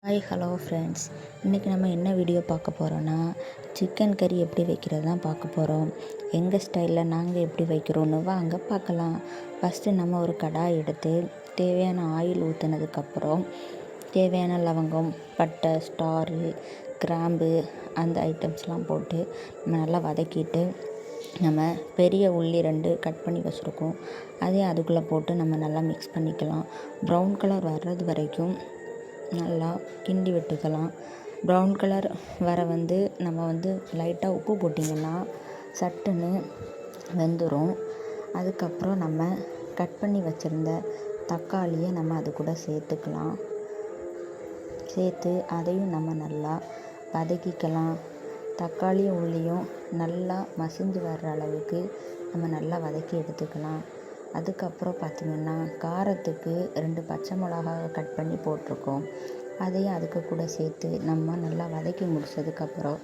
Hi hello friends, இன்றைக்கி நம்ம என்ன வீடியோ பார்க்க போகிறோன்னா சிக்கன் கறி எப்படி வைக்கிறது தான் பார்க்க போகிறோம். எங்கள் ஸ்டைலில் நாங்கள் எப்படி வைக்கிறோன்னு வாங்க பார்க்கலாம். ஃபஸ்ட்டு நம்ம ஒரு கடாய் எடுத்து தேவையான ஆயில் ஊற்றினதுக்கப்புறம் தேவையான லவங்கம், பட்டை, ஸ்டாரு, கிராம்பு அந்த ஐட்டம்ஸ்லாம் போட்டு நம்ம நல்லா வதக்கிட்டு நம்ம பெரிய உள்ளி 2 கட் பண்ணி வச்சுருக்கோம். அதையும் அதுக்குள்ளே போட்டு நம்ம நல்லா மிக்ஸ் பண்ணிக்கலாம். ப்ரௌன் கலர் வர்றது வரைக்கும் நல்லா கிண்டி விட்டுக்கலாம். ப்ரௌன் கலர் வர நம்ம லைட்டாக உப்பு போட்டிங்கன்னா சட்டுன்னு வெந்துடும். அதுக்கப்புறம் நம்ம கட் பண்ணி வச்சுருந்த தக்காளியை நம்ம அது கூட சேர்த்துக்கலாம். சேர்த்து அதையும் நம்ம நல்லா வதக்கிக்கலாம். தக்காளியும் உள்ளியும் நல்லா மசிஞ்சு வர்ற அளவுக்கு நம்ம நல்லா வதக்கி எடுத்துக்கலாம். அதுக்கப்புறம் பார்த்திங்கன்னா காரத்துக்கு 2 பச்சை மிளகாவை கட் பண்ணி போட்டிருக்கோம். அதையும் அதுக்கு கூட சேர்த்து நம்ம நல்லா வதக்கி முடிச்சதுக்கப்புறம்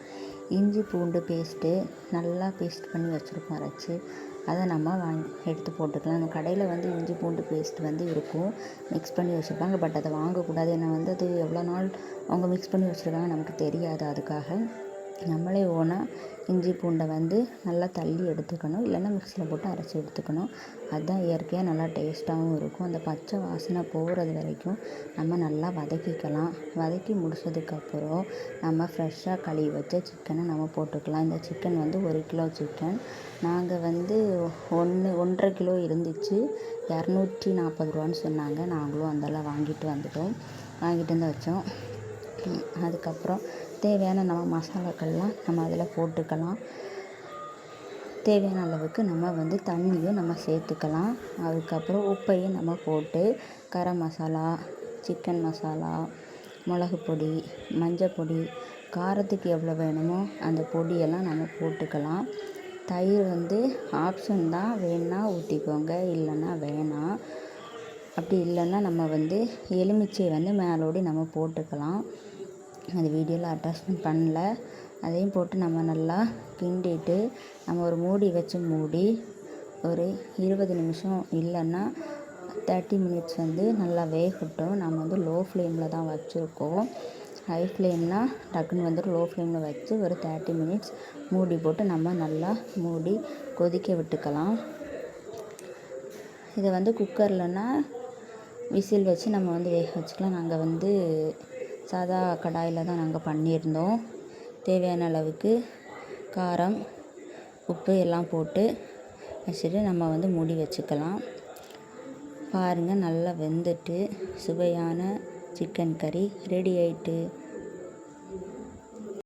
இஞ்சி பூண்டு பேஸ்ட்டு நல்லா பேஸ்ட் பண்ணி வச்சுருக்கோம் அரைச்சி. அதை நம்ம எடுத்து போட்டுக்கலாம். நம்ம கடையில் இஞ்சி பூண்டு பேஸ்ட் இருக்கும், மிக்ஸ் பண்ணி வச்சுருப்பாங்க. பட் அதை வாங்கக்கூடாது. ஏன்னா அது எவ்வளோ நாள் அவங்க மிக்ஸ் பண்ணி வச்சுருக்காங்க நமக்கு தெரியாது. அதுக்காக நம்மளே ஓனாக இஞ்சி பூண்டை நல்லா தள்ளி எடுத்துக்கணும், இல்லைன்னா மிக்ஸியில் போட்டு அரைச்சி எடுத்துக்கணும். அதுதான் இயற்கையாக நல்லா டேஸ்ட்டாகவும் இருக்கும். அந்த பச்சை வாசனை போகிறது வரைக்கும் நம்ம நல்லா வதக்கிக்கலாம். வதக்கி முடிச்சதுக்கப்புறம் நம்ம ஃப்ரெஷ்ஷாக கழுவி வச்ச சிக்கனை நம்ம போட்டுக்கலாம். இந்த சிக்கன் 1 கிலோ சிக்கன். நாங்கள் 1.5 கிலோ இருந்துச்சு, 240 ரூபான்னு சொன்னாங்க. நாங்களும் அதெல்லாம் வாங்கிட்டு வந்து வச்சோம். அதுக்கப்புறம் தேவையான நம்ம மசாலாக்கள்லாம் நம்ம அதில் போட்டுக்கலாம். தேவையான அளவுக்கு நம்ம தண்ணியும் நம்ம சேர்த்துக்கலாம். அதுக்கப்புறம் உப்பையும் நம்ம போட்டு கரம் மசாலா, சிக்கன் மசாலா, மிளகு பொடி, மஞ்சள் பொடி, காரத்துக்கு எவ்வளோ வேணுமோ அந்த பொடியெல்லாம் நம்ம போட்டுக்கலாம். தயிர் ஆப்ஷன் தான், வேணுன்னா ஊற்றிக்கோங்க, இல்லைன்னா வேணாம். அப்படி இல்லைன்னா நம்ம எலுமிச்சை மேலோடி நம்ம போட்டுக்கலாம். அது வீடியோவில் அட்டாச்மெண்ட் பண்ணல. அதையும் போட்டு நம்ம நல்லா கிண்டிட்டு நம்ம ஒரு மூடி வச்சு மூடி ஒரு 20 நிமிஷம் இல்லைன்னா 30 மினிட்ஸ் நல்லா வேகட்டும். நம்ம லோ ஃப்ளேமில் தான் வச்சுருக்கோம். ஹை ஃப்ளேம்னா டக்குன்னு லோ ஃப்ளேமில் வச்சு ஒரு 30 மினிட்ஸ் மூடி போட்டு நம்ம நல்லா மூடி கொதிக்க விட்டுக்கலாம். இதை குக்கர்லனா விசில் வச்சு நம்ம வேக வச்சுக்கலாம். நாங்கள் சாதா கடாயில் தான் நாங்கள் பண்ணியிருந்தோம். தேவையான அளவுக்கு காரம், உப்பு எல்லாம் போட்டு வச்சுட்டு நம்ம மூடி வச்சுக்கலாம். பாருங்கள், நல்லா வெந்துட்டு சுவையான சிக்கன் கறி ரெடி ஆயிட்டு.